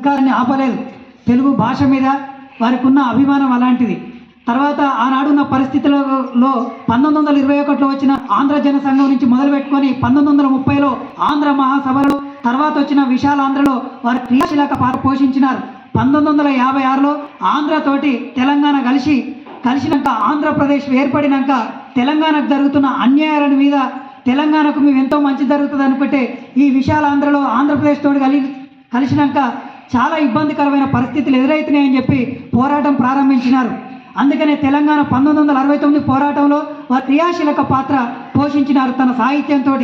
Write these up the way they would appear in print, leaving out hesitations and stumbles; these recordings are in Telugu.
ధిక్కారాన్ని ఆపలేదు. తెలుగు భాష మీద వారికి ఉన్న అభిమానం అలాంటిది. తర్వాత ఆనాడున్న పరిస్థితులలో 1921లో వచ్చిన ఆంధ్ర జన సంఘం నుంచి మొదలుపెట్టుకొని 1930లో ఆంధ్ర మహాసభలో, తర్వాత వచ్చిన విశాలాంధ్రలో వారు క్రియాశీలక పాత్ర పోషించినారు. 1956లో ఆంధ్రతోటి తెలంగాణ కలిసినాక, ఆంధ్రప్రదేశ్ ఏర్పడినాక తెలంగాణకు జరుగుతున్న అన్యాయాల మీద తెలంగాణకు మేము ఎంతో మంచి జరుగుతుంది అనుకుంటే ఈ విశాలాంధ్రలో ఆంధ్రప్రదేశ్ తోటి కలిసినాక చాలా ఇబ్బందికరమైన పరిస్థితులు ఎదురవుతున్నాయని చెప్పి పోరాటం ప్రారంభించినారు. అందుకనే తెలంగాణ 1969 పోరాటంలో వారు క్రియాశీలక పాత్ర పోషించినారు. తన సాహిత్యంతో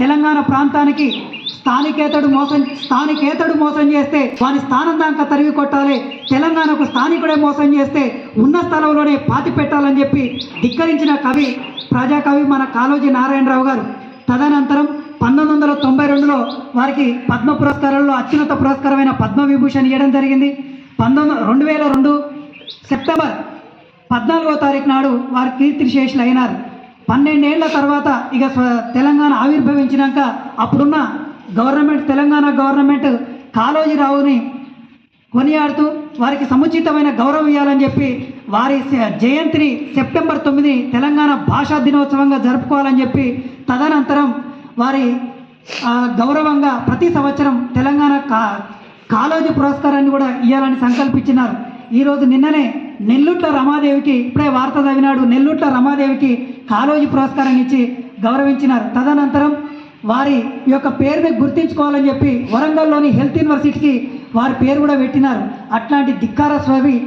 తెలంగాణ ప్రాంతానికి స్థానికేతడు మోసం చేస్తే వారి స్థానం దాకా తరిగి కొట్టాలి, తెలంగాణకు స్థానికుడే మోసం చేస్తే ఉన్న స్థలంలోనే పాతి పెట్టాలని చెప్పి ధిక్కరించిన కవి, ప్రజాకవి మన కాళోజీ నారాయణరావు గారు. తదనంతరం 1992లో వారికి పద్మ పురస్కారాల్లో అత్యున్నత పురస్కారమైన పద్మవిభూషణ్ ఇవ్వడం జరిగింది. 2002 సెప్టెంబర్ 14వ తారీఖు నాడు వారు కీర్తిశేషులు అయినారు. 12 ఏళ్ల తర్వాత ఇక తెలంగాణ ఆవిర్భవించినాక అప్పుడున్న తెలంగాణ గవర్నమెంట్ కాళోజీరావుని కొనియాడుతూ వారికి సముచితమైన గౌరవం ఇవ్వాలని చెప్పి వారి జయంతిని సెప్టెంబర్ 9 తెలంగాణ భాషా దినోత్సవంగా జరుపుకోవాలని చెప్పి తదనంతరం వారి గౌరవంగా ప్రతి సంవత్సరం తెలంగాణ కాళోజీ పురస్కారాన్ని కూడా ఇవ్వాలని సంకల్పించినారు. ఈరోజు నిన్ననే నెల్లుట్ల రమాదేవికి, ఇప్పుడే వార్త చదివినాడు, నెల్లుట్ల రమాదేవికి కాళోజీ పురస్కారాన్ని ఇచ్చి గౌరవించినారు. తదనంతరం వారి యొక్క పేరుని గుర్తించుకోవాలని చెప్పి వరంగల్లోని హెల్త్ యూనివర్సిటీకి వారి పేరు కూడా పెట్టినారు. అట్లాంటి ధిక్కార స్వామి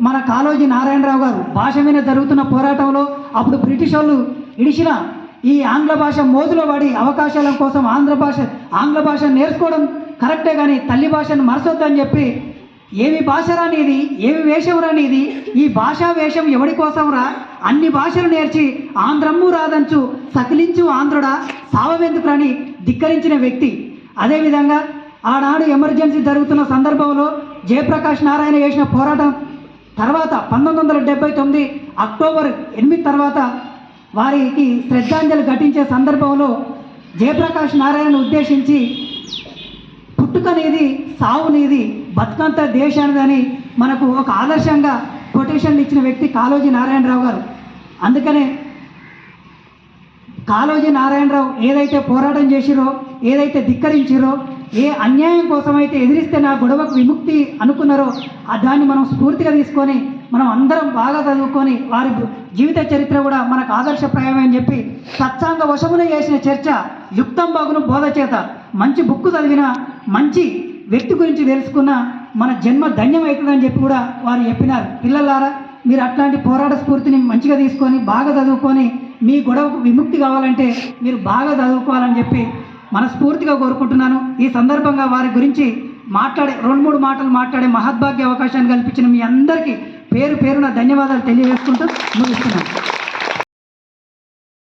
మన కాళోజీ నారాయణరావు గారు భాష మీద జరుగుతున్న పోరాటంలో అప్పుడు బ్రిటిష్ వాళ్ళు ఇడిచిన ఈ ఆంగ్ల భాష మోజులో పడి అవకాశాల కోసం ఆంగ్ల భాష నేర్చుకోవడం కరెక్టే కానీ తల్లి భాషను మరసొద్దని చెప్పి, ఏమి భాష రానిది, ఏమి వేషం రానిది, ఈ భాషా వేషం ఎవడి కోసం రా, అన్ని భాషలు నేర్చి ఆంధ్రమ్ము రాదంచు సకిలించు ఆంధ్రుడా సావవెందుకు రాని ధిక్కరించిన వ్యక్తి. అదేవిధంగా ఆనాడు ఎమర్జెన్సీ జరుగుతున్న సందర్భంలో జయప్రకాష్ నారాయణ చేసిన పోరాటం తర్వాత 1979 అక్టోబర్ 8 తర్వాత వారికి శ్రద్ధాంజలి ఘటించే సందర్భంలో జయప్రకాష్ నారాయణ ఉద్దేశించి పుట్టుకనేది సావునేది బతుకంత దేశానిదని మనకు ఒక ఆదర్శంగా కొటేషన్లు ఇచ్చిన వ్యక్తి కాళోజీ నారాయణరావు గారు. అందుకనే కాళోజీ నారాయణరావు ఏదైతే పోరాటం చేసిరో, ఏదైతే ధిక్కరించిరో, ఏ అన్యాయం కోసమైతే ఎదిరిస్తే నా గొడవకు విముక్తి అనుకున్నారో దాన్ని మనం స్ఫూర్తిగా తీసుకొని మనం అందరం బాగా చదువుకొని వారి జీవిత చరిత్ర కూడా మనకు ఆదర్శప్రాయమే అని చెప్పి సత్సాంగ వశమున చేసిన చర్చ యుక్తం బాగును బోధ చేత మంచి బుక్కు చదివిన మంచి వ్యక్తి గురించి తెలుసుకున్న మన జన్మ ధన్యమవుతుందని చెప్పి కూడా వారు చెప్పినారు. పిల్లలారా, మీరు అట్లాంటి పోరాట స్ఫూర్తిని మంచిగా తీసుకొని బాగా చదువుకొని మీ గొడవకు విముక్తి కావాలంటే మీరు బాగా చదువుకోవాలని చెప్పి మనస్ఫూర్తిగా కోరుకుంటున్నాను. ఈ సందర్భంగా వారి గురించి 2-3 మాటలు మాట్లాడే మహద్భాగ్య అవకాశాన్ని కల్పించిన మీ అందరికీ పేరున ధన్యవాదాలు తెలియజేసుకుంటూ ముగిస్తున్నాను.